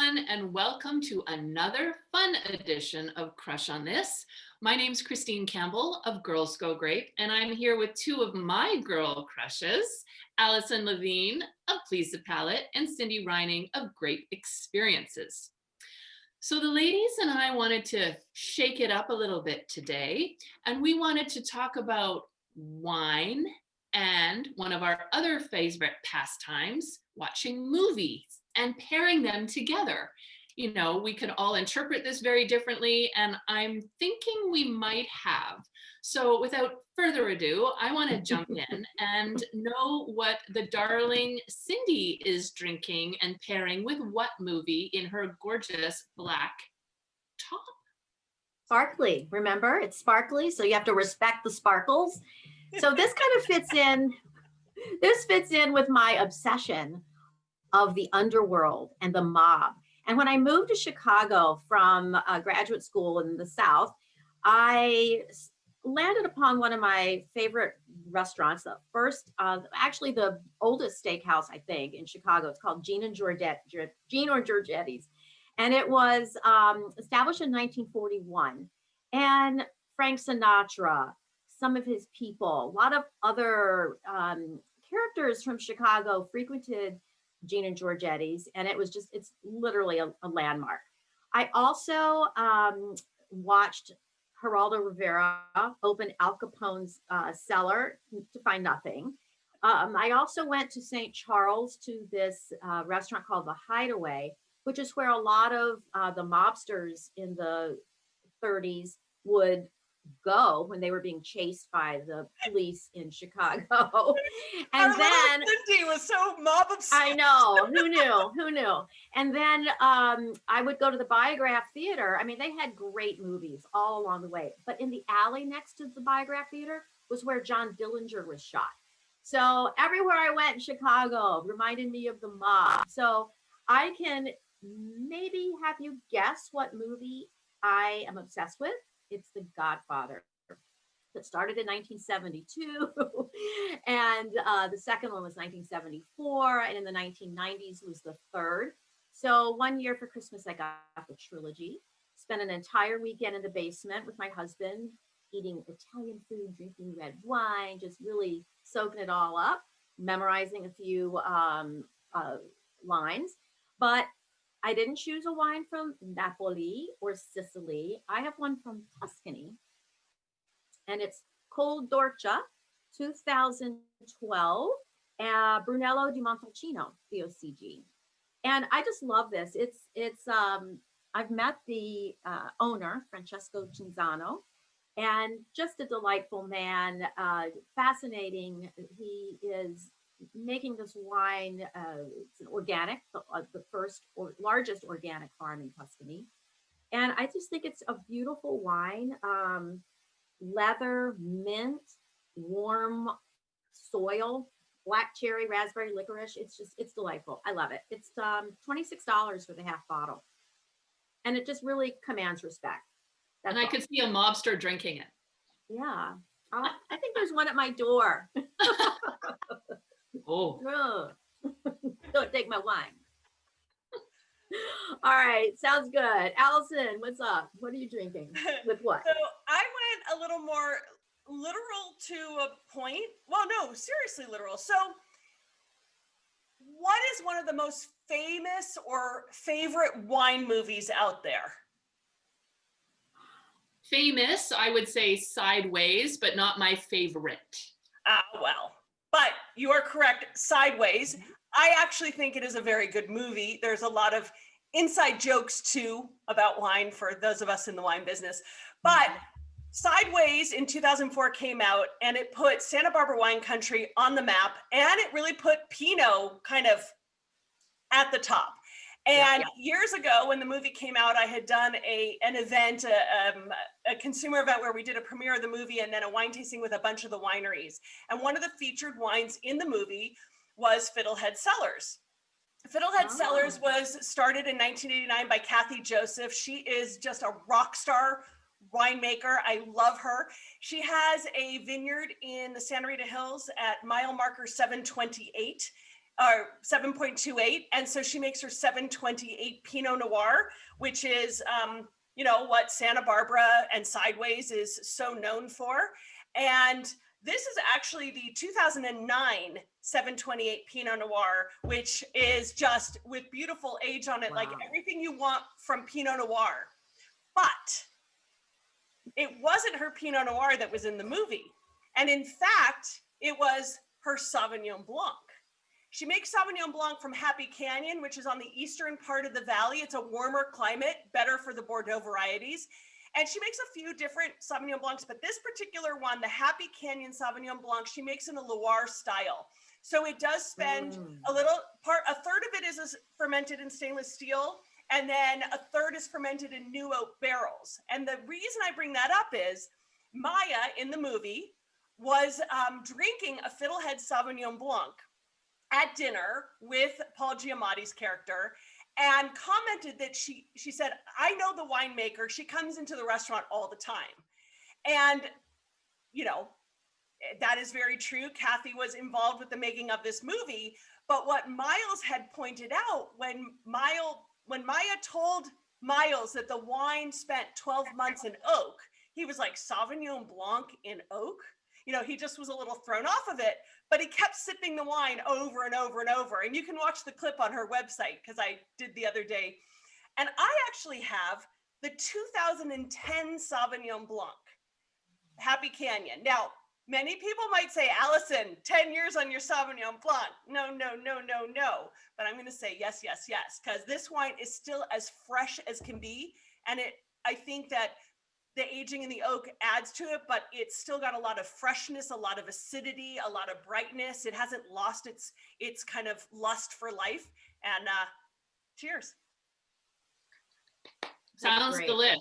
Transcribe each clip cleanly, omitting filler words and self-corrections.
everyone, and welcome to another fun edition of Crush on This. My name's Christine Campbell of Girls Go Grape, and I'm here with two of my girl crushes, Allison Levine of Please the Palate and Cindy Reining of Grape Experiences. So the ladies and I wanted to shake it up a little bit today, and we wanted to talk about wine and one of our other favorite pastimes, watching movies and pairing them together. You know, we could all interpret this very differently, and I'm thinking we might have. So without further ado, I want to jump in and know what the darling Cindy is drinking and pairing with what movie in her gorgeous black top. Sparkly, remember? It's sparkly, so you have to respect the sparkles. So this kind of fits in with my obsession of the underworld and the mob. And when I moved to Chicago from graduate school in the South, I landed upon one of my favorite restaurants, the first, actually the oldest steakhouse, I think, in Chicago. It's called Gene or Giorgetti's. And it was established in 1941. And Frank Sinatra, some of his people, a lot of other characters from Chicago frequented Gene and Giorgetti's, and it's literally a landmark. I also watched Geraldo Rivera open Al Capone's cellar to find nothing. I also went to St. Charles to this restaurant called The Hideaway, which is where a lot of the mobsters in the 30s would go when they were being chased by the police in Chicago. And then Cindy was so mob obsessed. I know, who knew? And then I would go to the Biograph Theater. I mean, they had great movies all along the way, but in the alley next to the Biograph Theater was where John Dillinger was shot. So everywhere I went in Chicago reminded me of the mob. So I can maybe have you guess what movie I am obsessed with. It's The Godfather. That started in 1972, and the second one was 1974, and in the 1990s was the third. So one year for Christmas, I got the trilogy, spent an entire weekend in the basement with my husband, eating Italian food, drinking red wine, just really soaking it all up, memorizing a few lines. But I didn't choose a wine from Napoli or Sicily. I have one from Tuscany, and it's Col d'Orcia 2012, Brunello di Montalcino, DOCG. And I just love this. I've met the owner, Francesco Cinzano, and just a delightful man, fascinating. He is making this wine, it's an organic, the first or largest organic farm in Tuscany. And I just think it's a beautiful wine. Leather, mint, warm soil, black cherry, raspberry, licorice. It's delightful. I love it. It's $26 for the half bottle. And it just really commands respect. And I could see a mobster drinking it. Yeah. I think there's one at my door. Oh. Don't take my wine. All right, sounds good. Allison, what's up? What are you drinking? With what? So I went a little more literal to a point. Well, no, seriously literal. So what is one of the most famous or favorite wine movies out there? Famous, I would say Sideways, but not my favorite. Well, but you are correct, Sideways. I actually think it is a very good movie. There's a lot of inside jokes too about wine for those of us in the wine business. But Sideways in 2004 came out, and it put Santa Barbara wine country on the map, and it really put Pinot kind of at the top. And years ago, when the movie came out, I had done an event, a consumer event where we did a premiere of the movie and then a wine tasting with a bunch of the wineries. And one of the featured wines in the movie was Fiddlehead Cellars. Fiddlehead Cellars was started in 1989 by Kathy Joseph. She is just a rock star winemaker. I love her. She has a vineyard in the Santa Rita Hills at mile marker 728. or 7.28. And so she makes her 728 Pinot Noir, which is, what Santa Barbara and Sideways is so known for. And this is actually the 2009 728 Pinot Noir, which is just with beautiful age on it, like everything you want from Pinot Noir. But it wasn't her Pinot Noir that was in the movie. And in fact, it was her Sauvignon Blanc. She makes Sauvignon Blanc from Happy Canyon, which is on the eastern part of the valley. It's a warmer climate, better for the Bordeaux varieties. And she makes a few different Sauvignon Blancs, but this particular one, the Happy Canyon Sauvignon Blanc, she makes in a Loire style. So it does spend a third of it is fermented in stainless steel, and then a third is fermented in new oak barrels. And the reason I bring that up is Maya in the movie was drinking a Fiddlehead Sauvignon Blanc at dinner with Paul Giamatti's character, and commented that she said, I know the winemaker, she comes into the restaurant all the time. And, that is very true. Kathy was involved with the making of this movie. But what Miles had pointed out when Maya told Miles that the wine spent 12 months in oak, he was like, Sauvignon Blanc in oak? He just was a little thrown off of it, but he kept sipping the wine over and over and over. And you can watch the clip on her website, because I did the other day. And I actually have the 2010 Sauvignon Blanc, Happy Canyon. Now, many people might say, Allison, 10 years on your Sauvignon Blanc. No. But I'm going to say yes, because this wine is still as fresh as can be. And I think that the aging in the oak adds to it, but it's still got a lot of freshness, a lot of acidity, a lot of brightness. It hasn't lost its kind of lust for life. And cheers. Sounds delish.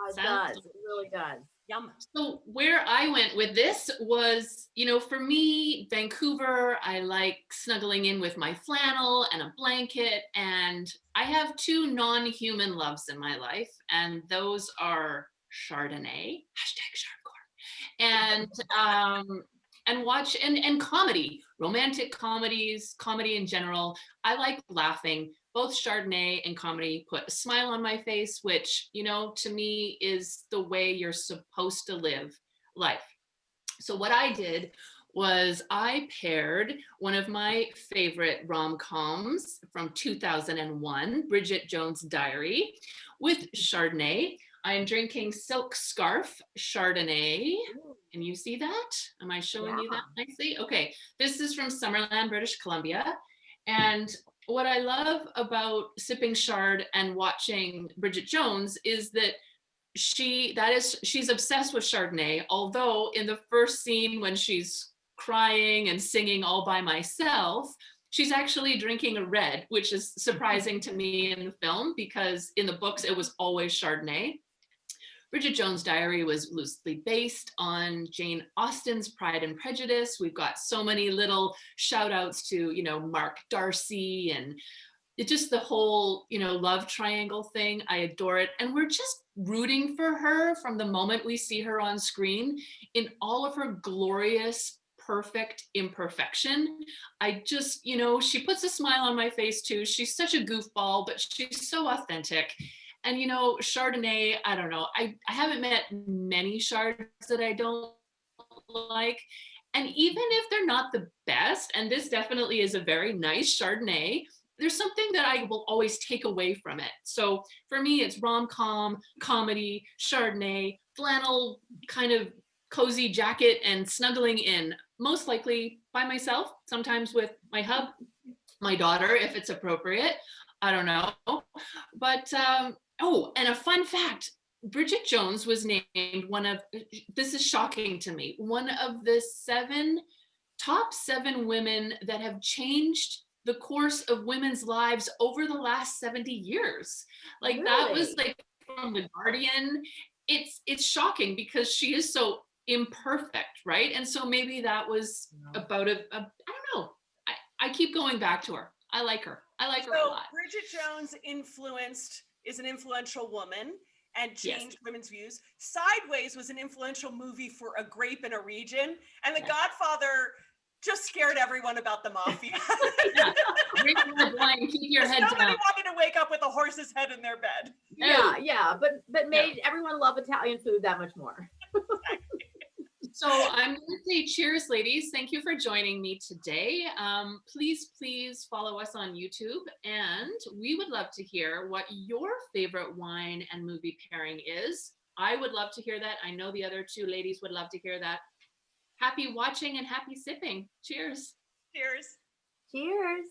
It does. It really does. Yum. So where I went with this was, for me, Vancouver, I like snuggling in with my flannel and a blanket. And I have two non-human loves in my life. And those are Chardonnay, #Chardcore, and comedy, romantic comedies, comedy in general. I like laughing. Both Chardonnay and comedy put a smile on my face, which, to me is the way you're supposed to live life. So what I did was I paired one of my favorite rom-coms from 2001, Bridget Jones' Diary, with Chardonnay. I'm drinking Silk Scarf Chardonnay. Can you see that? Am I showing you that nicely? Okay, this is from Summerland, British Columbia. And what I love about sipping Chard and watching Bridget Jones is that she's obsessed with Chardonnay, although in the first scene when she's crying and singing all by myself, she's actually drinking a red, which is surprising to me in the film, because in the books it was always Chardonnay. Bridget Jones' Diary was loosely based on Jane Austen's Pride and Prejudice. We've got so many little shout outs to, Mark Darcy, and it's just the whole, love triangle thing. I adore it. And we're just rooting for her from the moment we see her on screen in all of her glorious, perfect imperfection. I just, she puts a smile on my face too. She's such a goofball, but she's so authentic. And, Chardonnay, I don't know. I haven't met many Chards that I don't like. And even if they're not the best, and this definitely is a very nice Chardonnay, there's something that I will always take away from it. So for me, it's rom-com, comedy, Chardonnay, flannel kind of cozy jacket, and snuggling in, most likely by myself, sometimes with my hub, my daughter, if it's appropriate. I don't know. But, and a fun fact, Bridget Jones was named this is shocking to me, one of the top seven women that have changed the course of women's lives over the last 70 years. Like, really? That was like from The Guardian. It's shocking because she is so imperfect, right? And so maybe that was about I don't know. I keep going back to her. I like her. I like her a lot. Bridget Jones is an influential woman and changed women's views. Sideways was an influential movie for a grape in a region. And The Godfather just scared everyone about the mafia. Yeah. Drink red wine, keep your head Nobody down. wanted to wake up with a horse's head in their bed. Yeah, but made everyone love Italian food that much more. So I'm going to say cheers, ladies. Thank you for joining me today. Please follow us on YouTube, and we would love to hear what your favorite wine and movie pairing is. I would love to hear that. I know the other two ladies would love to hear that. Happy watching and happy sipping. Cheers. Cheers. Cheers.